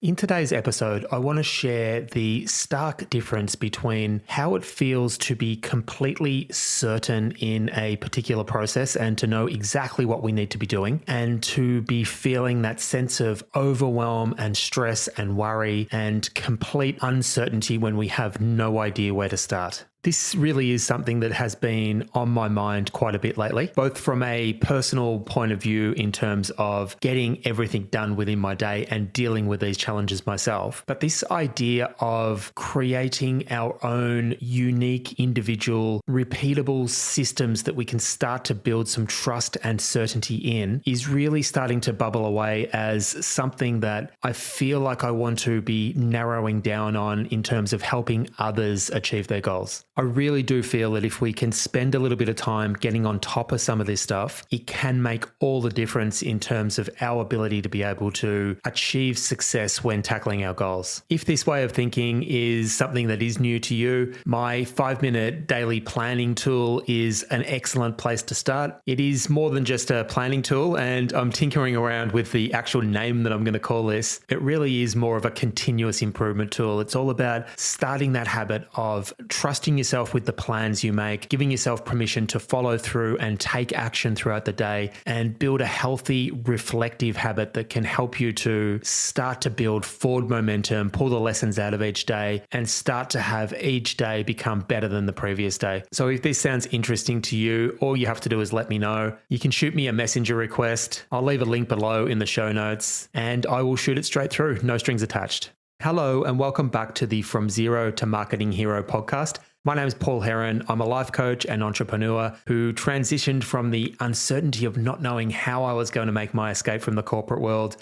In today's episode, I want to share the stark difference between how it feels to be completely certain in a particular process and to know exactly what we need to be doing, and to be feeling that sense of overwhelm and stress and worry and complete uncertainty when we have no idea where to start. This really is something that has been on my mind quite a bit lately, both from a personal point of view in terms of getting everything done within my day and dealing with these challenges myself. But this idea of creating our own unique, individual, repeatable systems that we can start to build some trust and certainty in is really starting to bubble away as something that I feel like I want to be narrowing down on in terms of helping others achieve their goals. I really do feel that if we can spend a little bit of time getting on top of some of this stuff, it can make all the difference in terms of our ability to be able to achieve success when tackling our goals. If this way of thinking is something that is new to you, my 5-minute daily planning tool is an excellent place to start. It is more than just a planning tool, and I'm tinkering around with the actual name that I'm going to call this. It really is more of a continuous improvement tool. It's all about starting that habit of trusting yourself with the plans you make, giving yourself permission to follow through and take action throughout the day, and build a healthy, reflective habit that can help you to start to build forward momentum, pull the lessons out of each day, and start to have each day become better than the previous day. So if this sounds interesting to you, all you have to do is let me know. You can shoot me a messenger request. I'll leave a link below in the show notes, and I will shoot it straight through, no strings attached. Hello, and welcome back to the From Zero to Marketing Hero podcast. My name is Paul Heron. I'm a life coach and entrepreneur who transitioned from the uncertainty of not knowing how I was going to make my escape from the corporate world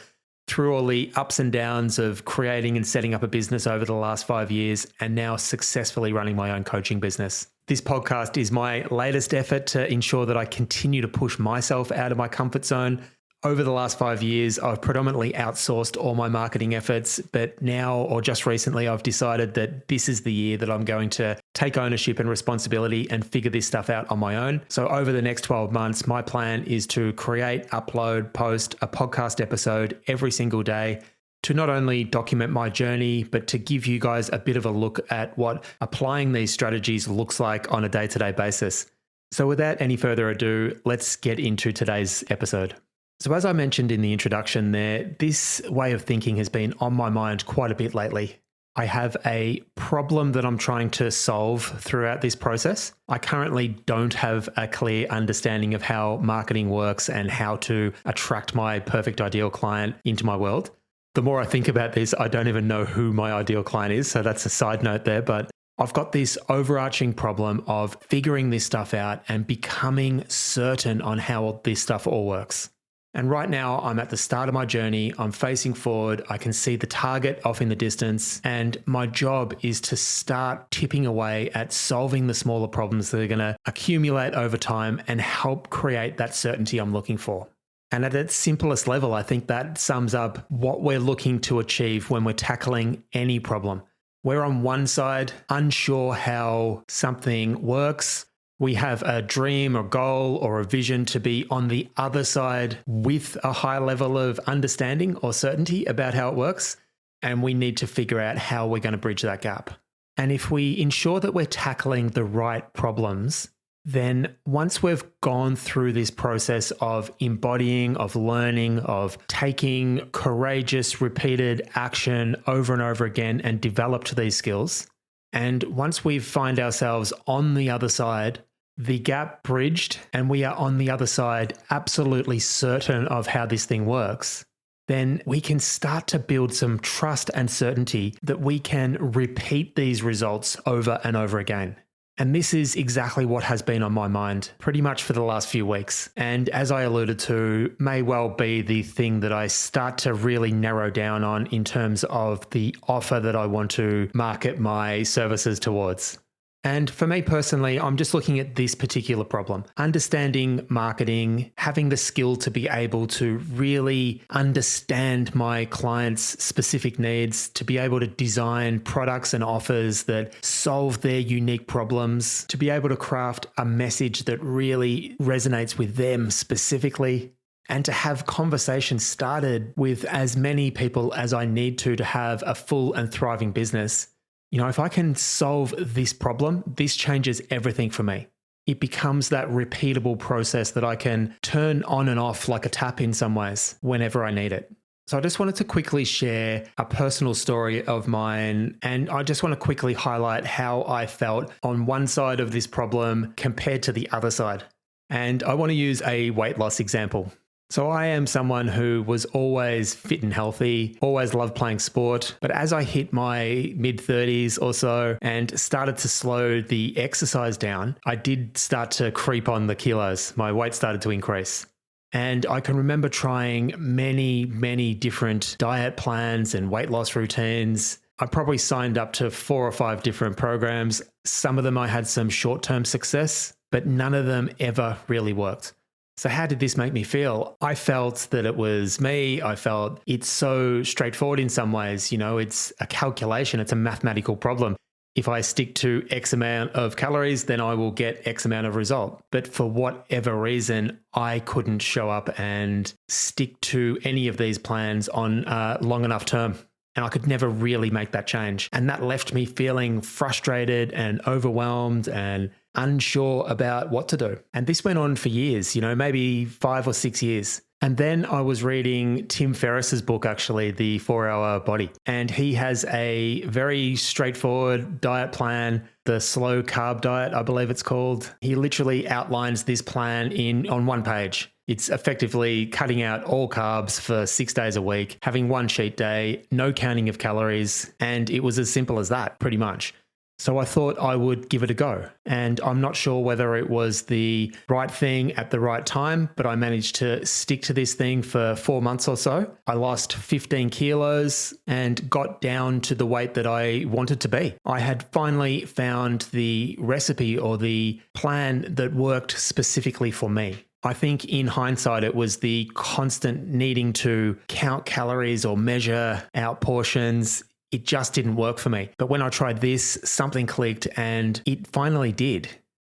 through all the ups and downs of creating and setting up a business over the last 5 years, and now successfully running my own coaching business. This podcast is my latest effort to ensure that I continue to push myself out of my comfort zone. Over the last 5 years, I've predominantly outsourced all my marketing efforts, but now, or just recently, I've decided that this is the year that I'm going to take ownership and responsibility and figure this stuff out on my own. So over the next 12 months, my plan is to create, upload, post a podcast episode every single day to not only document my journey, but to give you guys a bit of a look at what applying these strategies looks like on a day-to-day basis. So without any further ado, let's get into today's episode. So as I mentioned in the introduction there, this way of thinking has been on my mind quite a bit lately. I have a problem that I'm trying to solve throughout this process. I currently don't have a clear understanding of how marketing works and how to attract my perfect ideal client into my world. The more I think about this, I don't even know who my ideal client is. So that's a side note there, but I've got this overarching problem of figuring this stuff out and becoming certain on how this stuff all works. And right now I'm at the start of my journey. I'm facing forward. I can see the target off in the distance. And my job is to start tipping away at solving the smaller problems that are going to accumulate over time and help create that certainty I'm looking for. And at its simplest level, I think that sums up what we're looking to achieve when we're tackling any problem. We're on one side, unsure how something works. We have a dream or goal or a vision to be on the other side with a high level of understanding or certainty about how it works. And we need to figure out how we're going to bridge that gap. And if we ensure that we're tackling the right problems, then once we've gone through this process of embodying, of learning, of taking courageous, repeated action over and over again and developed these skills, and once we find ourselves on the other side, the gap bridged, and we are on the other side absolutely certain of how this thing works, then we can start to build some trust and certainty that we can repeat these results over and over again. And this is exactly what has been on my mind pretty much for the last few weeks. And as I alluded to, may well be the thing that I start to really narrow down on in terms of the offer that I want to market my services towards. And for me personally, I'm just looking at this particular problem. Understanding marketing, having the skill to be able to really understand my clients' specific needs, to be able to design products and offers that solve their unique problems, to be able to craft a message that really resonates with them specifically. and to have conversations started with as many people as I need to have a full and thriving business. If I can solve this problem, this changes everything for me. It becomes that repeatable process that I can turn on and off like a tap in some ways whenever I need it. So I just wanted to quickly share a personal story of mine, and I just want to quickly highlight how I felt on one side of this problem compared to the other side. And I want to use a weight loss example. So I am someone who was always fit and healthy, always loved playing sport. But as I hit my mid-30s or so and started to slow the exercise down, I did start to creep on the kilos. My weight started to increase. And I can remember trying many, many different diet plans and weight loss routines. I probably signed up to 4 or 5 different programs. Some of them I had some short-term success, but none of them ever really worked. So how did this make me feel? I felt that it was me. I felt it's so straightforward in some ways. It's a calculation. It's a mathematical problem. If I stick to X amount of calories, then I will get X amount of result. But for whatever reason, I couldn't show up and stick to any of these plans on a long enough term. And I could never really make that change. And that left me feeling frustrated and overwhelmed and unsure about what to do. And this went on for years, maybe 5 or 6 years. And then I was reading Tim Ferriss's book, actually, The 4-Hour Body. And he has a very straightforward diet plan, the slow carb diet, I believe it's called. He literally outlines this plan on one page. It's effectively cutting out all carbs for 6 days a week, having one cheat day, no counting of calories. And it was as simple as that, pretty much. So I thought I would give it a go. And I'm not sure whether it was the right thing at the right time, but I managed to stick to this thing for 4 months or so. I lost 15 kilos and got down to the weight that I wanted to be. I had finally found the recipe or the plan that worked specifically for me. I think in hindsight, it was the constant needing to count calories or measure out portions. It just didn't work for me. But when I tried this, something clicked and it finally did.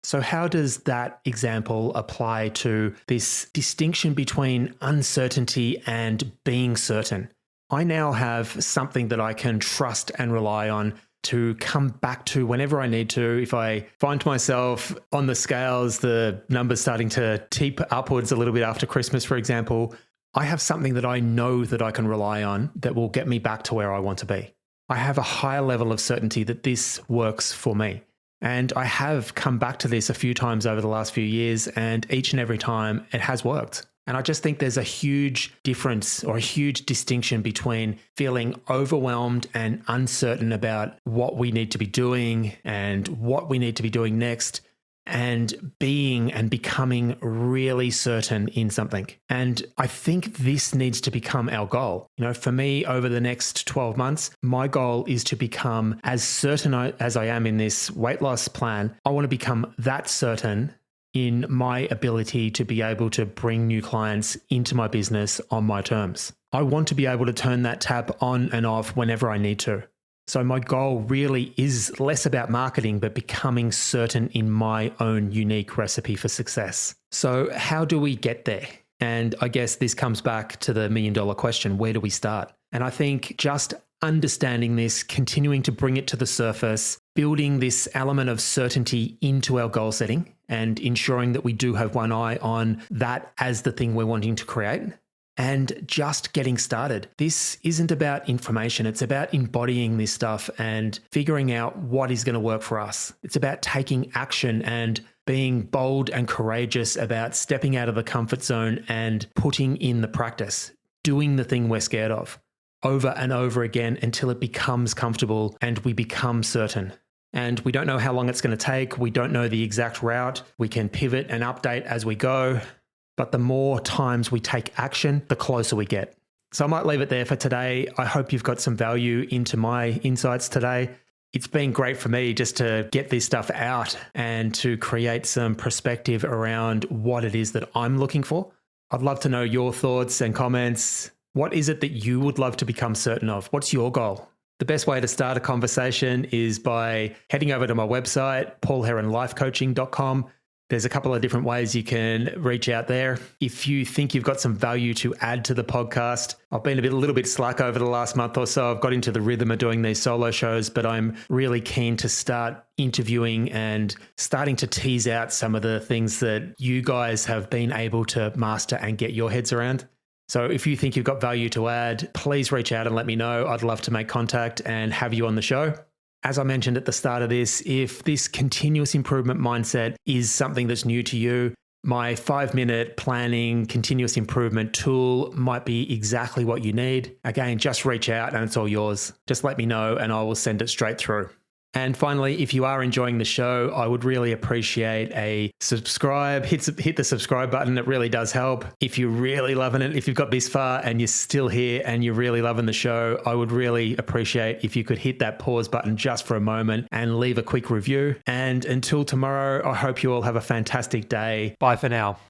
So how does that example apply to this distinction between uncertainty and being certain? I now have something that I can trust and rely on to come back to whenever I need to. If I find myself on the scales, the numbers starting to tip upwards a little bit after Christmas, for example, I have something that I know that I can rely on that will get me back to where I want to be. I have a higher level of certainty that this works for me. And I have come back to this a few times over the last few years, and each and every time it has worked. And I just think there's a huge difference or a huge distinction between feeling overwhelmed and uncertain about what we need to be doing and what we need to be doing next, and being and becoming really certain in something. And I think this needs to become our goal. For me, over the next 12 months, my goal is to become as certain as I am in this weight loss plan. I want to become that certain in my ability to be able to bring new clients into my business on my terms. I want to be able to turn that tap on and off whenever I need to. So my goal really is less about marketing, but becoming certain in my own unique recipe for success. So how do we get there? And I guess this comes back to the $1 million question, where do we start? And I think just understanding this, continuing to bring it to the surface, building this element of certainty into our goal setting and ensuring that we do have one eye on that as the thing we're wanting to create. And just getting started. This isn't about information. It's about embodying this stuff and figuring out what is going to work for us. It's about taking action and being bold and courageous about stepping out of the comfort zone and putting in the practice, doing the thing we're scared of over and over again until it becomes comfortable and we become certain. And we don't know how long it's going to take. We don't know the exact route. We can pivot and update as we go. But the more times we take action, the closer we get. So I might leave it there for today. I hope you've got some value into my insights today. It's been great for me just to get this stuff out and to create some perspective around what it is that I'm looking for. I'd love to know your thoughts and comments. What is it that you would love to become certain of? What's your goal? The best way to start a conversation is by heading over to my website, paulheronlifecoaching.com. There's a couple of different ways you can reach out there. If you think you've got some value to add to the podcast, I've been a little bit slack over the last month or so. I've got into the rhythm of doing these solo shows, but I'm really keen to start interviewing and starting to tease out some of the things that you guys have been able to master and get your heads around. So if you think you've got value to add, please reach out and let me know. I'd love to make contact and have you on the show. As I mentioned at the start of this, if this continuous improvement mindset is something that's new to you, my 5-minute planning continuous improvement tool might be exactly what you need. Again, just reach out and it's all yours. Just let me know and I will send it straight through. And finally, if you are enjoying the show, I would really appreciate a subscribe. Hit the subscribe button. It really does help. If you're really loving it, if you've got this far and you're still here and you're really loving the show, I would really appreciate if you could hit that pause button just for a moment and leave a quick review. And until tomorrow, I hope you all have a fantastic day. Bye for now.